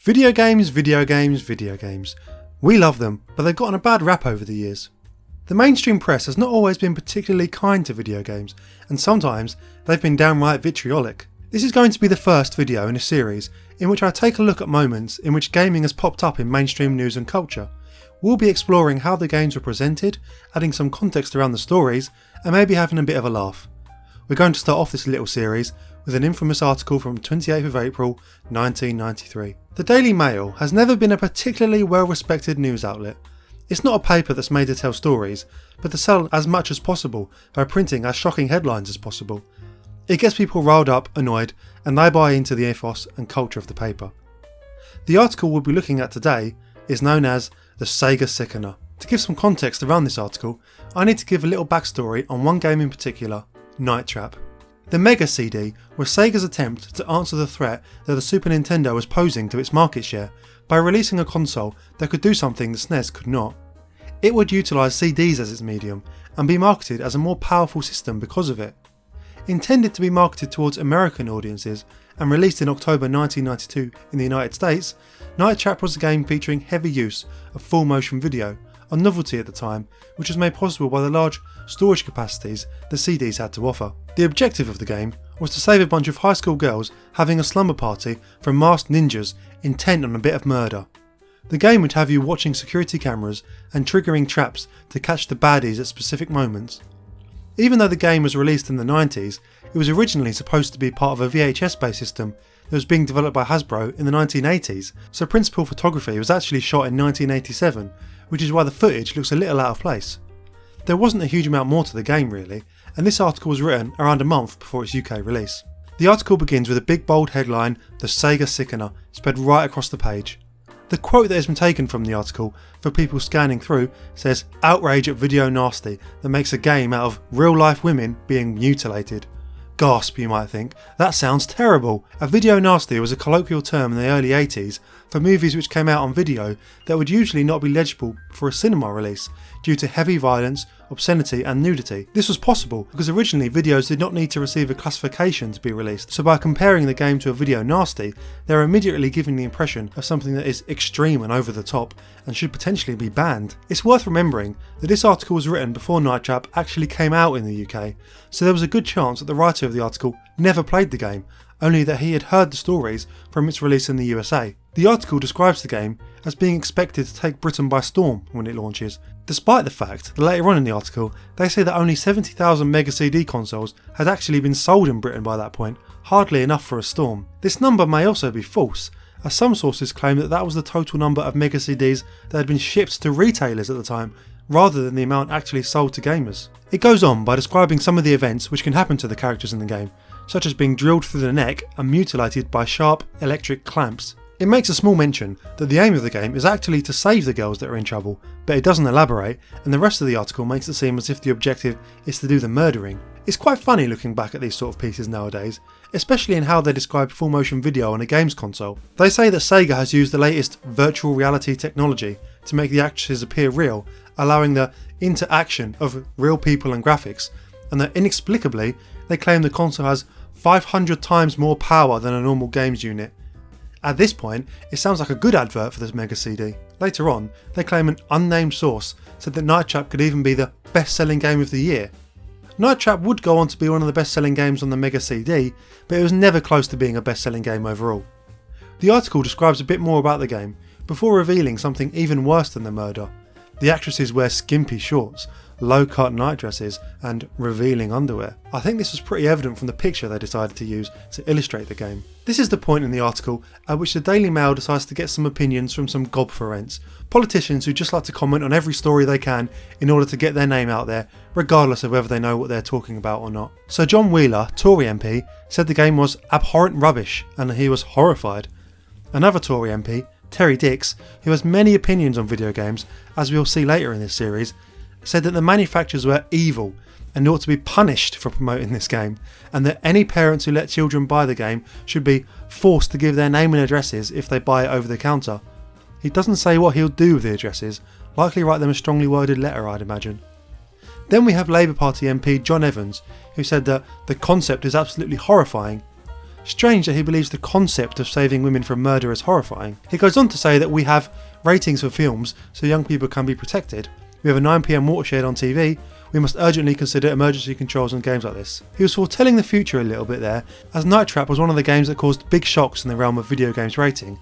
Video games, video games, video games. We love them, but they've gotten a bad rap over the years. The mainstream press has not always been particularly kind to video games, and sometimes they've been downright vitriolic. This is going to be the first video in a series in which I take a look at moments in which gaming has popped up in mainstream news and culture. We'll be exploring how the games were presented, adding some context around the stories, and maybe having a bit of a laugh. We're going to start off this little series with an infamous article from 28th of April 1993. The Daily Mail has never been a particularly well respected news outlet. It's not a paper that's made to tell stories, but to sell as much as possible by printing as shocking headlines as possible. It gets people riled up, annoyed, and they buy into the ethos and culture of the paper. The article we'll be looking at today is known as the Sega Sickener. To give some context around this article, I need to give a little backstory on one game in particular, Night Trap. The Mega CD was Sega's attempt to answer the threat that the Super Nintendo was posing to its market share by releasing a console that could do something the SNES could not. It would utilise CDs as its medium and be marketed as a more powerful system because of it. Intended to be marketed towards American audiences and released in October 1992 in the United States, Night Trap was a game featuring heavy use of full motion video, a novelty at the time, which was made possible by the large storage capacities the CDs had to offer. The objective of the game was to save a bunch of high school girls having a slumber party from masked ninjas intent on a bit of murder. The game would have you watching security cameras and triggering traps to catch the baddies at specific moments. Even though the game was released in the 90s, it was originally supposed to be part of a VHS based system that was being developed by Hasbro in the 1980s, so principal photography was actually shot in 1987, which is why the footage looks a little out of place. There wasn't a huge amount more to the game really, and this article was written around a month before its UK release. The article begins with a big bold headline, "The Sega Sickener," spread right across the page. The quote that has been taken from the article for people scanning through says, "Outrage at video nasty that makes a game out of real life women being mutilated." Gasp, you might think, that sounds terrible. A video nasty was a colloquial term in the early 80s for movies which came out on video that would usually not be legible for a cinema release due to heavy violence, obscenity and nudity. This was possible because originally videos did not need to receive a classification to be released, so by comparing the game to a video nasty, they're immediately giving the impression of something that is extreme and over the top and should potentially be banned. It's worth remembering that this article was written before Night Trap actually came out in the UK, so there was a good chance that the writer of the article never played the game, only that he had heard the stories from its release in the USA. The article describes the game as being expected to take Britain by storm when it launches, despite the fact that later on in the article they say that only 70,000 Mega CD consoles had actually been sold in Britain by that point, hardly enough for a storm. This number may also be false, as some sources claim that that was the total number of Mega CDs that had been shipped to retailers at the time, rather than the amount actually sold to gamers. It goes on by describing some of the events which can happen to the characters in the game, such as being drilled through the neck and mutilated by sharp electric clamps. It makes a small mention that the aim of the game is actually to save the girls that are in trouble, but it doesn't elaborate, and the rest of the article makes it seem as if the objective is to do the murdering. It's quite funny looking back at these sort of pieces nowadays, especially in how they describe full motion video on a games console. They say that Sega has used the latest virtual reality technology to make the actresses appear real, allowing the interaction of real people and graphics, and that inexplicably they claim the console has 500 times more power than a normal games unit. At this point, it sounds like a good advert for this Mega CD. Later on, they claim an unnamed source said that Night Trap could even be the best-selling game of the year. Night Trap would go on to be one of the best-selling games on the Mega CD, but it was never close to being a best-selling game overall. The article describes a bit more about the game, before revealing something even worse than the murder. The actresses wear skimpy shorts, low-cut night dresses, and revealing underwear. I think this was pretty evident from the picture they decided to use to illustrate the game. This is the point in the article at which the Daily Mail decides to get some opinions from some gobferents, politicians who just like to comment on every story they can in order to get their name out there, regardless of whether they know what they're talking about or not. So John Wheeler, Tory MP, said the game was abhorrent rubbish and he was horrified. Another Tory MP, Terry Dix, who has many opinions on video games, as we'll see later in this series, said that the manufacturers were evil and ought to be punished for promoting this game, and that any parents who let children buy the game should be forced to give their name and addresses if they buy it over the counter. He doesn't say what he'll do with the addresses, likely write them a strongly worded letter I'd imagine. Then we have Labour Party MP John Evans, who said that the concept is absolutely horrifying. Strange that he believes the concept of saving women from murder is horrifying. He goes on to say that we have ratings for films so young people can be protected. We have a 9 PM watershed on TV. We must urgently consider emergency controls on games like this. He was foretelling the future a little bit there, as Night Trap was one of the games that caused big shocks in the realm of video games rating.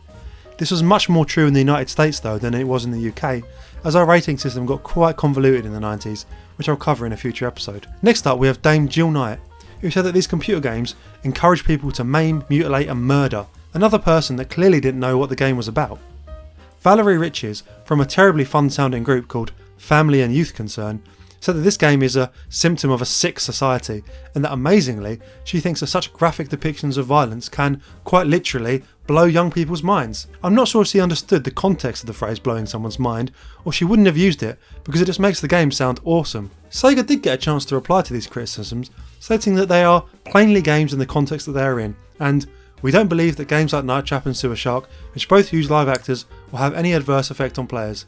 This was much more true in the United States though than it was in the UK, as our rating system got quite convoluted in the 90s, which I'll cover in a future episode. Next up we have Dame Jill Knight, who said that these computer games encourage people to maim, mutilate and murder, another person that clearly didn't know what the game was about. Valerie Riches, from a terribly fun sounding group called Family and Youth Concern, said that this game is a symptom of a sick society, and that amazingly, she thinks that such graphic depictions of violence can, quite literally, blow young people's minds. I'm not sure she understood the context of the phrase blowing someone's mind, or she wouldn't have used it, because it just makes the game sound awesome. Sega did get a chance to reply to these criticisms, stating that they are plainly games in the context that they are in, and we don't believe that games like Night Trap and Sewer Shark, which both use live actors, will have any adverse effect on players.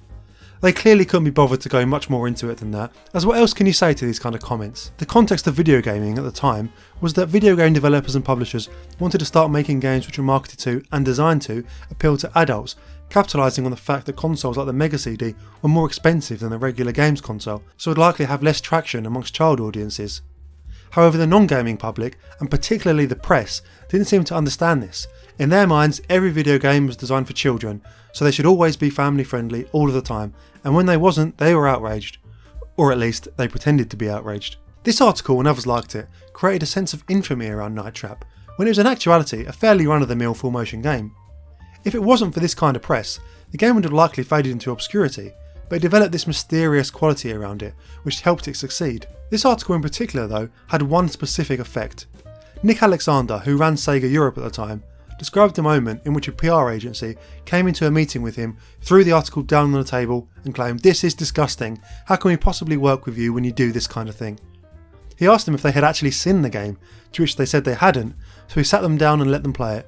They clearly couldn't be bothered to go much more into it than that, as what else can you say to these kind of comments? The context of video gaming at the time was that video game developers and publishers wanted to start making games which were marketed to and designed to appeal to adults, capitalising on the fact that consoles like the Mega CD were more expensive than a regular games console, so would likely have less traction amongst child audiences. However, the non-gaming public, and particularly the press, didn't seem to understand this. In their minds, every video game was designed for children, so they should always be family friendly all of the time, and when they wasn't, they were outraged. Or at least, they pretended to be outraged. This article, and others liked it, created a sense of infamy around Night Trap, when it was in actuality a fairly run-of-the-mill full-motion game. If it wasn't for this kind of press, the game would have likely faded into obscurity, but it developed this mysterious quality around it, which helped it succeed. This article in particular though, had one specific effect. Nick Alexander, who ran Sega Europe at the time, described a moment in which a PR agency came into a meeting with him, threw the article down on the table and claimed, "This is disgusting, how can we possibly work with you when you do this kind of thing?" He asked them if they had actually seen the game, to which they said they hadn't, so he sat them down and let them play it.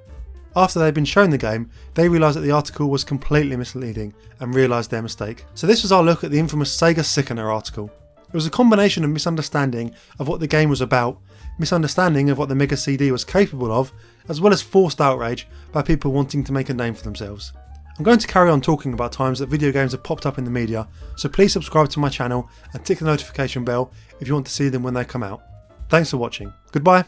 After they'd been shown the game, they realised that the article was completely misleading and realised their mistake. So this was our look at the infamous Sega Sickener article. It was a combination of misunderstanding of what the game was about, misunderstanding of what the Mega CD was capable of, as well as forced outrage by people wanting to make a name for themselves. I'm going to carry on talking about times that video games have popped up in the media, so please subscribe to my channel and tick the notification bell if you want to see them when they come out. Thanks for watching. Goodbye.